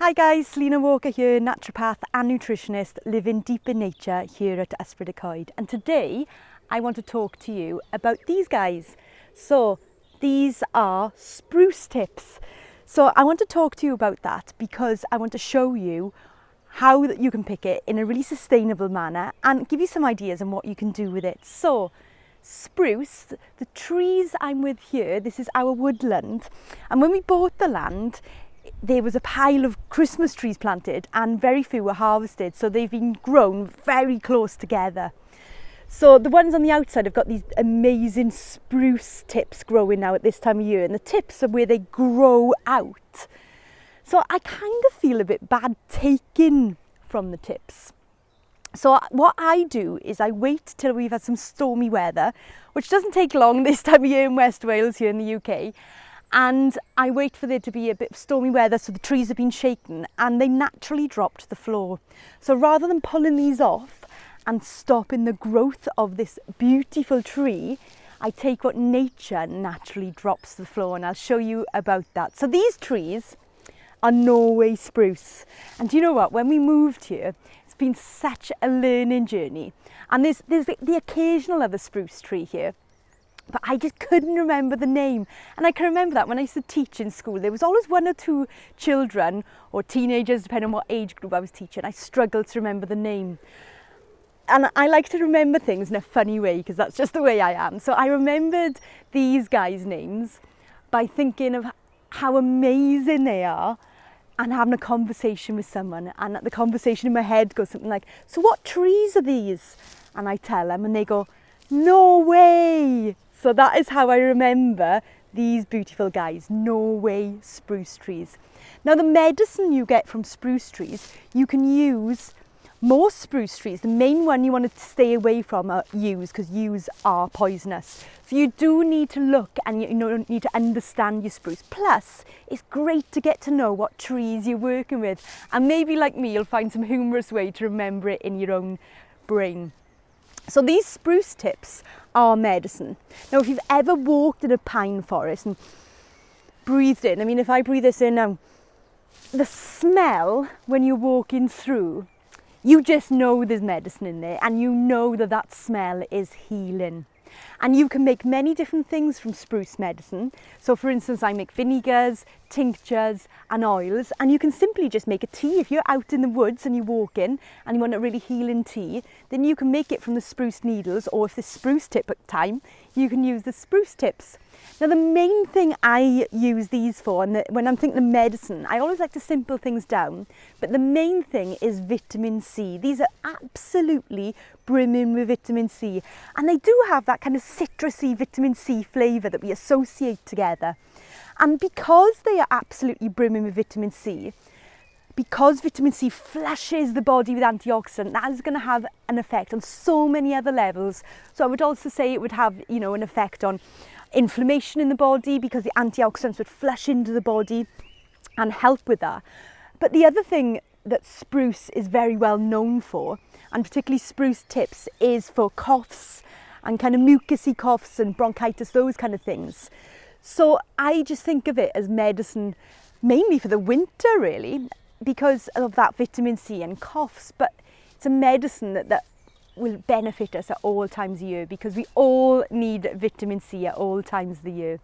Hi guys, Selena Walker here, naturopath and nutritionist living deep in nature here at Ysbryd y Coed. And today I want to talk to you about these guys. So these are spruce tips. So I want to talk to you about that because I want to show you how you can pick it in a really sustainable manner and give you some ideas on what you can do with it. So spruce, the trees I'm with here, this is our woodland. And when we bought the land, there was a pile of Christmas trees planted and very few were harvested, so they've been grown very close together. So the ones on the outside have got these amazing spruce tips growing now at this time of year, and the tips are where they grow out. So I kind of feel a bit bad taking from the tips. So what I do is I wait till we've had some stormy weather, which doesn't take long this time of year in West Wales here in the UK. And I wait for there to be a bit of stormy weather so the trees have been shaken and they naturally drop to the floor. So rather than pulling these off and stopping the growth of this beautiful tree, I take what nature naturally drops to the floor, and I'll show you about that. So these trees are Norway spruce. And do you know what? When we moved here, it's been such a learning journey. And there's the occasional other spruce tree here, but I just couldn't remember the name. And I can remember that when I used to teach in school, there was always one or two children or teenagers, depending on what age group I was teaching, I struggled to remember the name. And I like to remember things in a funny way because that's just the way I am. So I remembered these guys' names by thinking of how amazing they are and having a conversation with someone. And the conversation in my head goes something like, so what trees are these? And I tell them and they go, Norway. So that is how I remember these beautiful guys, Norway spruce trees. Now the medicine you get from spruce trees, you can use most spruce trees. The main one you want to stay away from are yews, because yews are poisonous. So you do need to look and you need to understand your spruce. Plus, it's great to get to know what trees you're working with. And maybe like me, you'll find some humorous way to remember it in your own brain. So these spruce tips are medicine. Now, if you've ever walked in a pine forest and breathed in, I mean, if I breathe this in now, the smell when you're walking through, you just know there's medicine in there, and you know that that smell is healing. And you can make many different things from spruce medicine. So for instance, I make vinegars, tinctures and oils, and you can simply just make a tea. If you're out in the woods and you walk in and you want a really healing tea, then you can make it from the spruce needles, or if there's spruce tip at time, you can use the spruce tips. Now the main thing I use these for, and when I'm thinking of medicine, I always like to simple things down, but the main thing is vitamin C. These are absolutely brimming with vitamin C, and they do have that kind of citrusy vitamin C flavour that we associate together. And because they are absolutely brimming with vitamin C, because vitamin C flushes the body with antioxidant, that is going to have an effect on so many other levels. So I would also say it would have, an effect on inflammation in the body, because the antioxidants would flush into the body and help with that. But the other thing that spruce is very well known for, and particularly spruce tips, is for coughs and kind of mucousy coughs and bronchitis, those kind of things. So I just think of it as medicine mainly for the winter, really, because of that vitamin C and coughs. But it's a medicine that will benefit us at all times of year, because we all need vitamin C at all times of the year.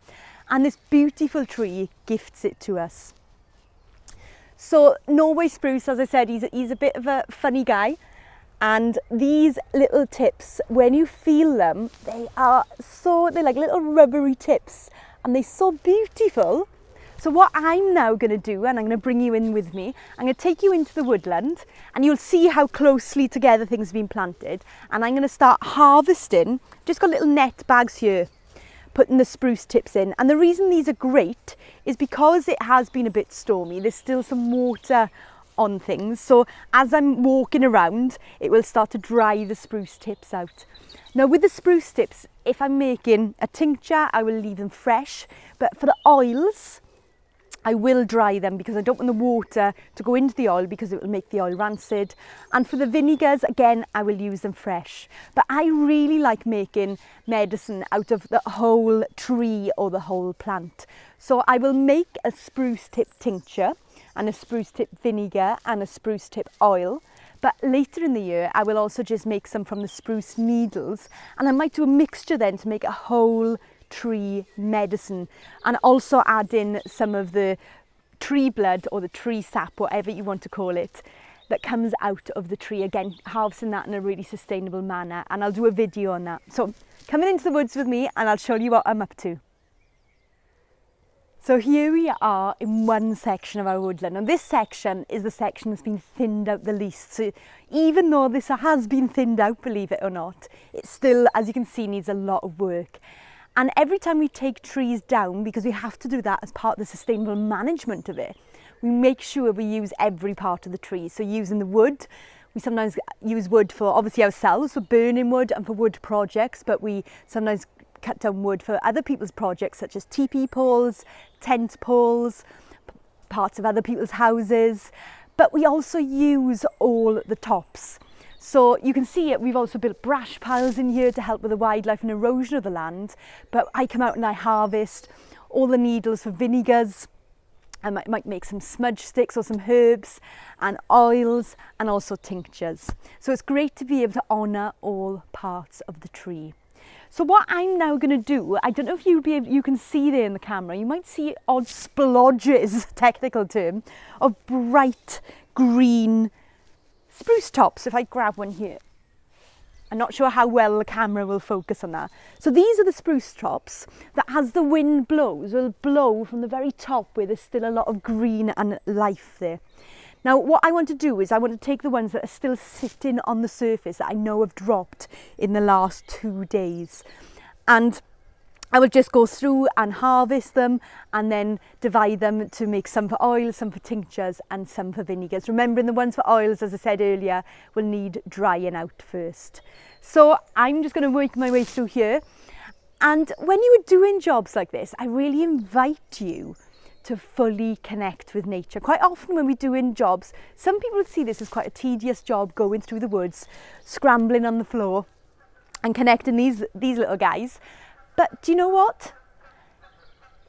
And this beautiful tree gifts it to us. So Norway spruce, as I said, he's a bit of a funny guy. And these little tips, when you feel them, they're like little rubbery tips, and they're so beautiful. So what I'm now going to do, and I'm going to bring you in with me, I'm going to take you into the woodland and you'll see how closely together things have been planted. And I'm going to start harvesting, just got little net bags here, putting the spruce tips in. And the reason these are great is because it has been a bit stormy. There's still some water on things. So as I'm walking around, it will start to dry the spruce tips out. Now with the spruce tips, if I'm making a tincture, I will leave them fresh. But for the oils, I will dry them, because I don't want the water to go into the oil, because it will make the oil rancid. And for the vinegars, again, I will use them fresh. But I really like making medicine out of the whole tree or the whole plant. So I will make a spruce tip tincture, and a spruce tip vinegar and a spruce tip oil. But later in the year, I will also just make some from the spruce needles, and I might do a mixture then to make a whole tree medicine, and also add in some of the tree blood or the tree sap, whatever you want to call it, that comes out of the tree, again harvesting that in a really sustainable manner, and I'll do a video on that. So coming into the woods with me and I'll show you what I'm up to. So here we are in one section of our woodland, and this section is the section that's been thinned out the least. So even though this has been thinned out, believe it or not, it still, as you can see, needs a lot of work. And every time we take trees down, because we have to do that as part of the sustainable management of it, we make sure we use every part of the tree. So using the wood, we sometimes use wood for obviously ourselves, for burning wood and for wood projects, but we sometimes cut down wood for other people's projects, such as teepee poles, tent poles, parts of other people's houses. But we also use all the tops. So you can see it, we've also built brash piles in here to help with the wildlife and erosion of the land. But I come out and I harvest all the needles for vinegars. I might make some smudge sticks or some herbs and oils, and also tinctures. So it's great to be able to honour all parts of the tree. So what I'm now going to do, I don't know if you can see there in the camera, you might see odd splodges, technical term, of bright green spruce tops. If I grab one here, I'm not sure how well the camera will focus on that. So these are the spruce tops that, as the wind blows, will blow from the very top where there's still a lot of green and life there. Now what I want to do is I want to take the ones that are still sitting on the surface that I know have dropped in the last 2 days, and I will just go through and harvest them and then divide them to make some for oil, some for tinctures and some for vinegars. Remembering the ones for oils, as I said earlier, will need drying out first. So I'm just going to work my way through here. And when you are doing jobs like this, I really invite you to fully connect with nature. Quite often when we're doing jobs, some people see this as quite a tedious job, going through the woods, scrambling on the floor and connecting these little guys. But do you know what?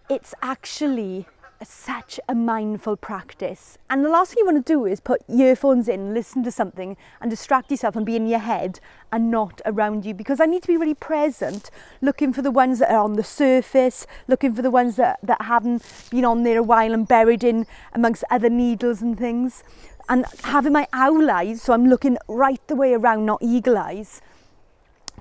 It's actually such a mindful practice. And the last thing you want to do is put earphones in, listen to something and distract yourself and be in your head and not around you, because I need to be really present, looking for the ones that are on the surface, looking for the ones that haven't been on there a while and buried in amongst other needles and things, and having my owl eyes, so I'm looking right the way around, not eagle eyes,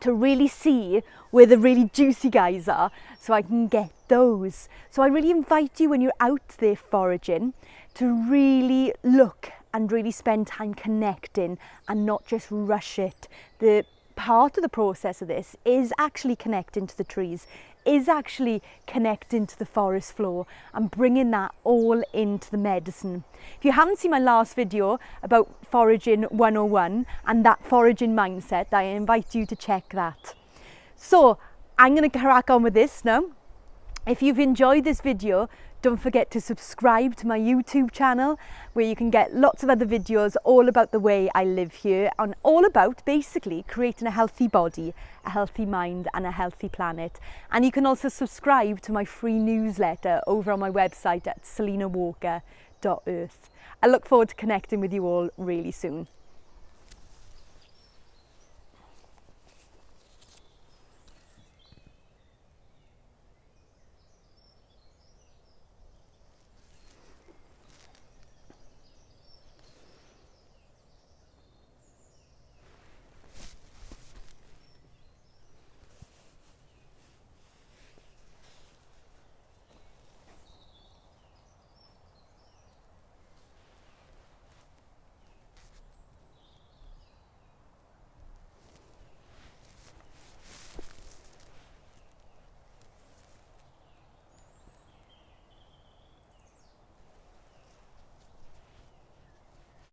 to really see where the really juicy guys are, so I can get those. So I really invite you, when you're out there foraging, to really look and really spend time connecting and not just rush it. The part of the process of this is actually connecting to the trees, is actually connecting to the forest floor and bringing that all into the medicine. If you haven't seen my last video about foraging 101 and that foraging mindset, I invite you to check that. So I'm going to crack on with this now. If you've enjoyed this video, don't forget to subscribe to my YouTube channel, where you can get lots of other videos all about the way I live here, and all about basically creating a healthy body, a healthy mind and a healthy planet. And you can also subscribe to my free newsletter over on my website at selinawalker.earth. I look forward to connecting with you all really soon.